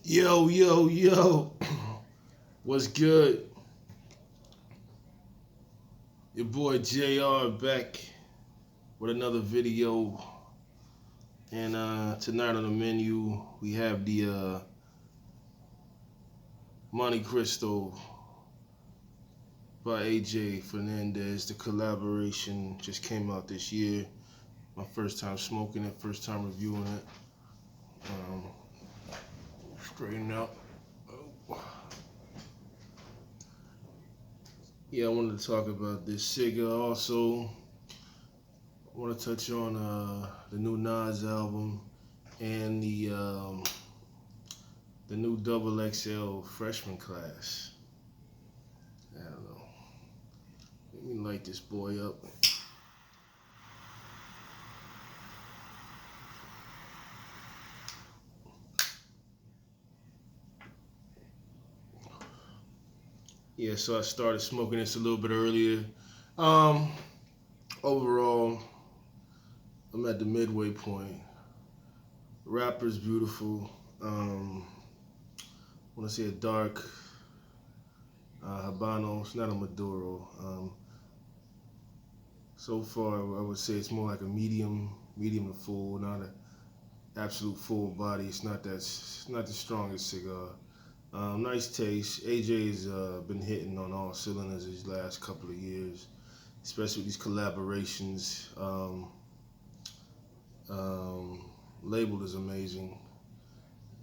Yo, yo, yo. What's good? Your boy JR back with another video. And tonight on the menu, we have the Montecristo by AJ Fernandez. The collaboration just came out this year. My first time smoking it, first time reviewing it. Straighten out. Oh. Yeah, I wanted to talk about this cigar also. I want to touch on the new Nas album and the new XXL freshman class. I don't know. Let me light this boy up. Yeah, so I started smoking this a little bit earlier. Overall, I'm at the midway point. Wrapper's beautiful. I want to say a dark Habano. It's not a Maduro. So far, I would say it's more like a medium to full, not an absolute full body. It's not the strongest cigar. Nice taste. AJ's been hitting on all cylinders these last couple of years, especially with these collaborations. Label is amazing,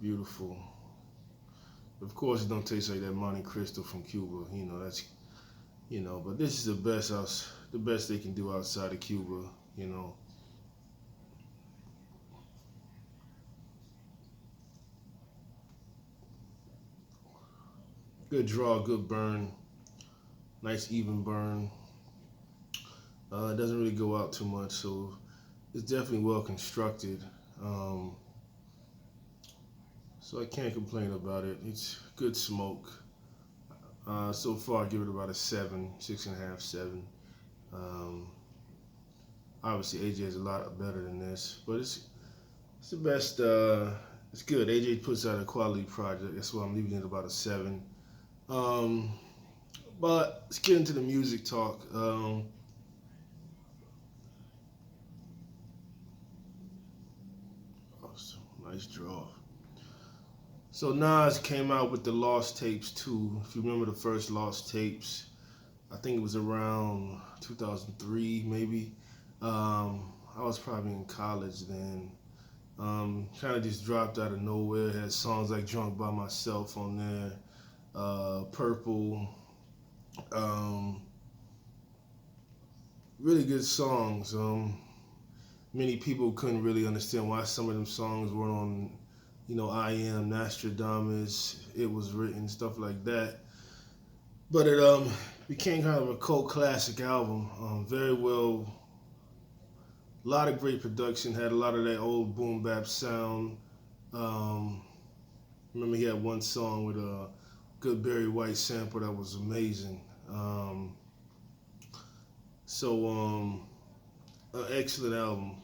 beautiful. Of course, it don't taste like that Montecristo from Cuba. But this is the best they can do outside of Cuba. Good draw, good burn, nice even burn. It doesn't really go out too much, so it's definitely well constructed. So I can't complain about it. It's good smoke. So far, I give it about a 7, 6.5, 7. Obviously, AJ is a lot better than this, but it's the best. It's good. AJ puts out a quality project. That's why I'm leaving it about a 7. But let's get into the music talk. Nice draw. So Nas came out with the Lost Tapes 2. If you remember the first Lost Tapes, I think it was around 2003 maybe. I was probably in college then. Kind of just dropped out of nowhere. Had songs like Drunk by Myself on there. Purple. Really good songs. Many people couldn't really understand why some of them songs weren't on, I Am, Nostradamus, It Was Written, stuff like that. But it became kind of a cult classic album. Very well, a lot of great production, had a lot of that old boom bap sound. Remember he had one song with a good Barry White sample that was amazing. An excellent album.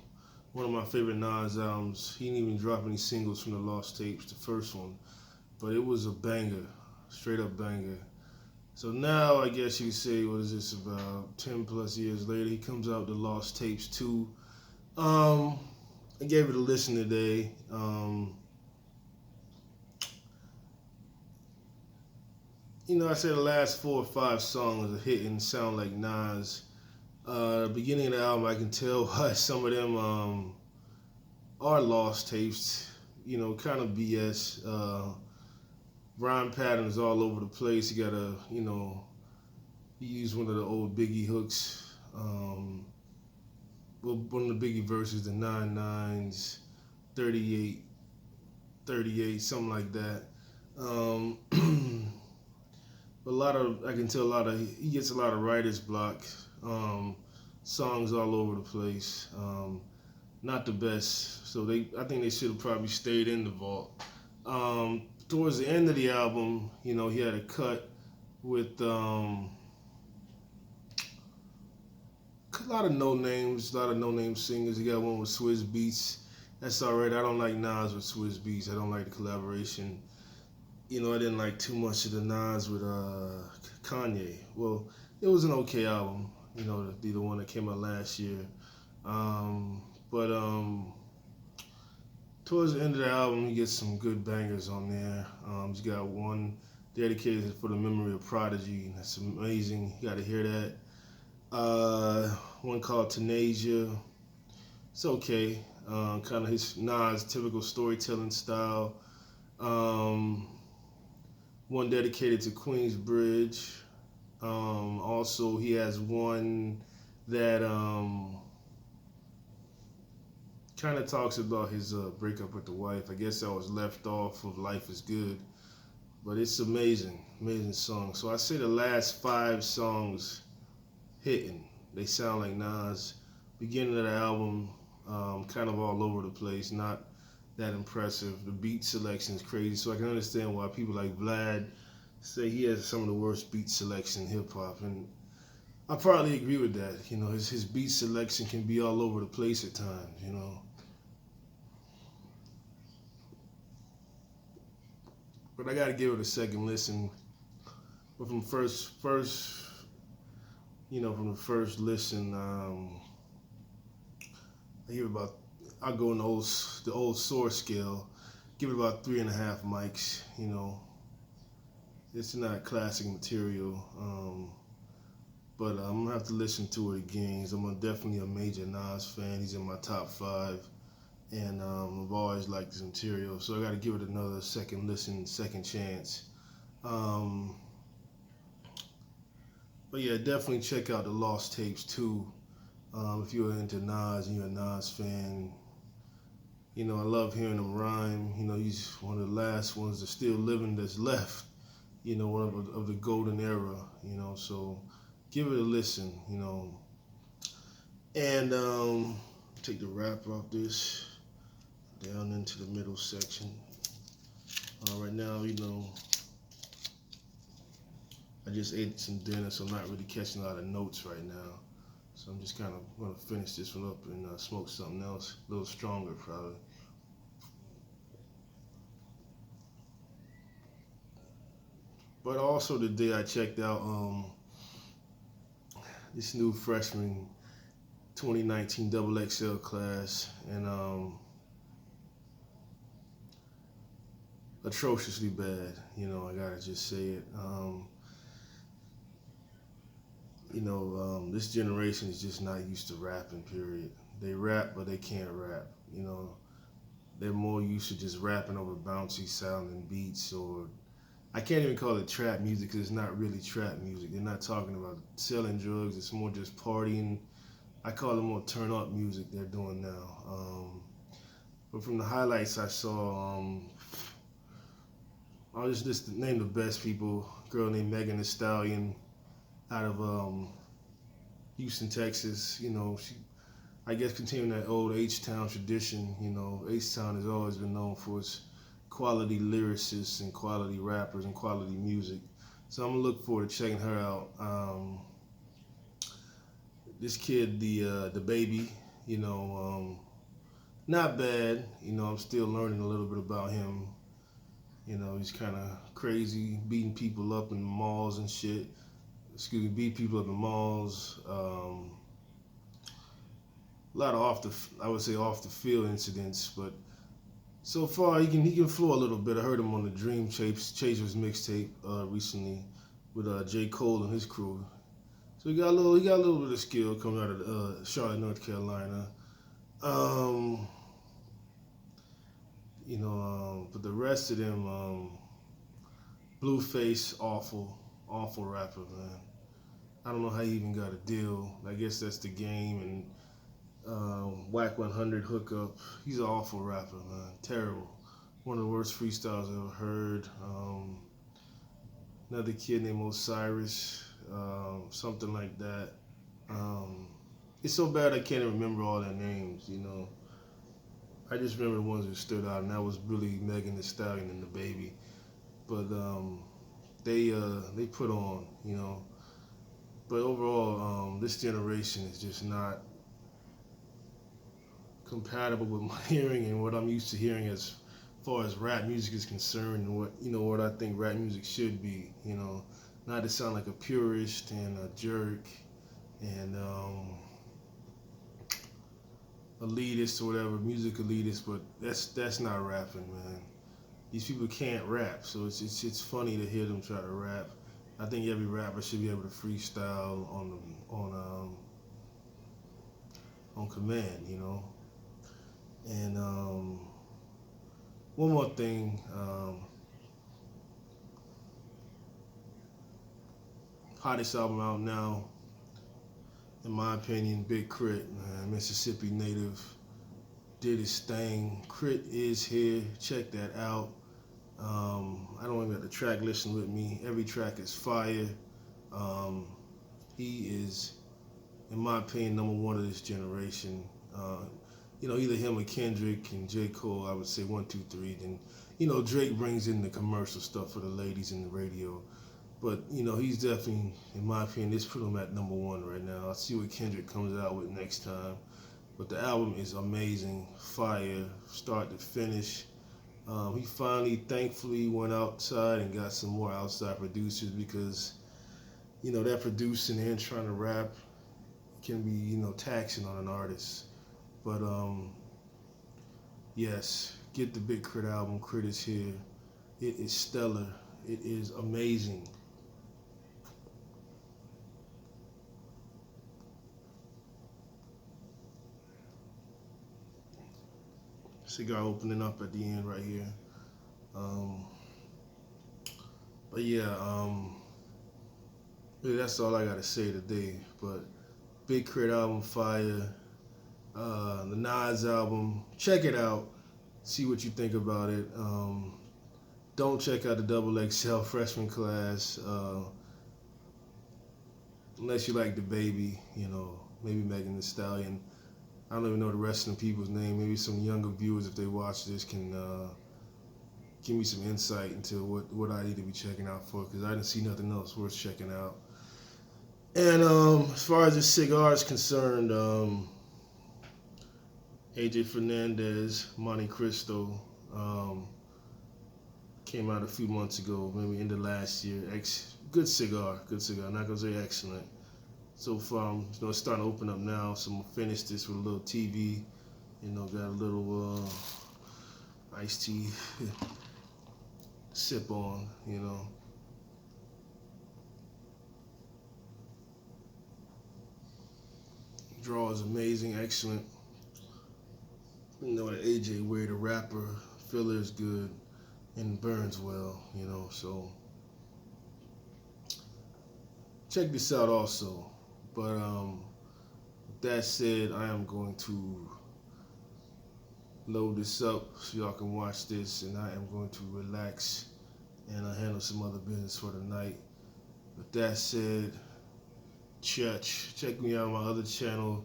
One of my favorite Nas albums. He didn't even drop any singles from the Lost Tapes, the first one. But it was a banger, straight up banger. So now I guess you could say, what is this, about 10 plus years later, he comes out with the Lost Tapes 2. I gave it a listen today. I said the last 4 or 5 songs are hitting, sound like Nas. The beginning of the album, I can tell why some of them are lost tapes, kind of BS. Rhyme patterns all over the place. You gotta, he used one of the old Biggie hooks. One of the Biggie verses, the 9 9s, 38, 38, something like that. I can tell he gets a lot of writer's block. Songs all over the place. Not the best. So I think they should have probably stayed in the vault. Towards the end of the album, he had a cut with a lot of no names, singers. He got one with Swizz Beatz. That's all right. I don't like Nas with Swizz Beatz. I don't like the collaboration. I didn't like too much of the Nas with Kanye. Well, it was an okay album, to be the one that came out last year. But towards the end of the album, he gets some good bangers on there. He's got one dedicated for the memory of Prodigy. That's amazing. You got to hear that. One called Tenasia. It's okay. Kind of his Nas typical storytelling style. One dedicated to Queensbridge. Also, he has one that kind of talks about his breakup with the wife. I guess that was left off of Life is Good. But it's amazing, amazing song. So I say the last 5 songs hitting. They sound like Nas. Beginning of the album, kind of all over the place, not that impressive. The beat selection is crazy, so I can understand why people like Vlad say he has some of the worst beat selection in hip hop, and I probably agree with that. His beat selection can be all over the place at times. But I gotta give it a second listen. But from from the first listen, I'll go in the old source scale, give it about 3.5 mics. It's not classic material, but I'm gonna have to listen to it again. I'm definitely a major Nas fan. He's in my top 5, and I've always liked his material, so I got to give it another second listen, second chance. But yeah, definitely check out the Lost Tapes too. If you're into Nas and you're a Nas fan, I love hearing him rhyme. He's one of the last ones that's still living that's left. One of the golden era. So give it a listen. And take the wrap off this down into the middle section. Right now, I just ate some dinner, so I'm not really catching a lot of notes right now. So I'm just kind of going to finish this one up and smoke something else, a little stronger probably. But also today I checked out this new freshman 2019 XXL class, and atrociously bad. I gotta just say it. This generation is just not used to rapping, period. They rap, but they can't rap. They're more used to just rapping over bouncy sounding beats, or I can't even call it trap music because it's not really trap music. They're not talking about selling drugs. It's more just partying. I call it more turn up music they're doing now. But from the highlights I saw, I'll just name the best people. A girl named Megan Thee Stallion out of Houston, Texas. She, I guess, continuing that old H-Town tradition. H-Town has always been known for its quality lyricists and quality rappers and quality music. So I'm gonna look forward to checking her out. This kid, the baby, not bad. I'm still learning a little bit about him. He's kind of crazy, beating people up in malls and shit. Beat people up in malls. A lot of off the field incidents, but so far he can flow a little bit. I heard him on the Dream Chasers mixtape recently with J. Cole and his crew. So he got a little bit of skill coming out of Charlotte, North Carolina. But the rest of them, Blueface, awful rapper, man. I don't know how he even got a deal. I guess that's the game. And Whack 100 hookup. He's an awful rapper, man. Terrible. One of the worst freestyles I've ever heard. Another kid named Osiris, something like that. It's so bad I can't even remember all their names. I just remember the ones that stood out, and that was really Megan Thee Stallion and the baby. But they put on, But overall, this generation is just not compatible with my hearing and what I'm used to hearing as far as rap music is concerned, and what I think rap music should be. Not to sound like a purist and a jerk and elitist or whatever, music elitist, but that's not rapping, man. These people can't rap, so it's funny to hear them try to rap. I think every rapper should be able to freestyle on command, And one more thing, hottest album out now, in my opinion, Big Crit, man, Mississippi native, did his thing. Crit is here. Check that out. I don't even have the track listing with me. Every track is fire. He is, in my opinion, number one of this generation. Either him or Kendrick and J. Cole, I would say 1, 2, 3. Then, Drake brings in the commercial stuff for the ladies in the radio. But, he's definitely, in my opinion, this put him at number one right now. I'll see what Kendrick comes out with next time. But the album is amazing, fire, start to finish. He finally, thankfully, went outside and got some more outside producers because, that producing and trying to rap can be, taxing on an artist. But, yes, get the Big Crit album. Crit is here. It is stellar. It is amazing. Cigar opening up at the end right here. But yeah, really that's all I gotta say today. But Big Crit album fire. The Nas album, check it out. See what you think about it. Don't check out the XXL freshman class unless you like the baby. Maybe Megan Thee Stallion. I don't even know the rest of the people's name. Maybe some younger viewers, if they watch this, can give me some insight into what I need to be checking out for, because I didn't see nothing else worth checking out. And as far as the cigar is concerned, AJ Fernandez, Montecristo, came out a few months ago, maybe end of last year. Good cigar. I'm not gonna say excellent. So far, I'm starting to open up now, so I'm gonna finish this with a little TV. Got a little iced tea sip on. Draw is amazing, excellent. The AJ way, the rapper, filler is good and burns well. So check this out also. But with that said, I am going to load this up so y'all can watch this, and I am going to relax and handle some other business for the night. With that said, check me out on my other channel,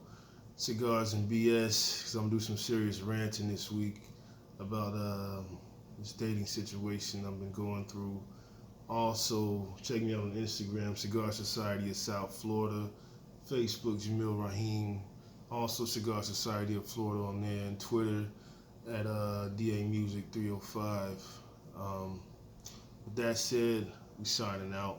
Cigars and BS, because I'm gonna do some serious ranting this week about this dating situation I've been going through. Also, check me out on Instagram, Cigar Society of South Florida. Facebook, Jamil Rahim. Also, Cigar Society of Florida on there. And Twitter at DA Music 305. With that said, we signing out.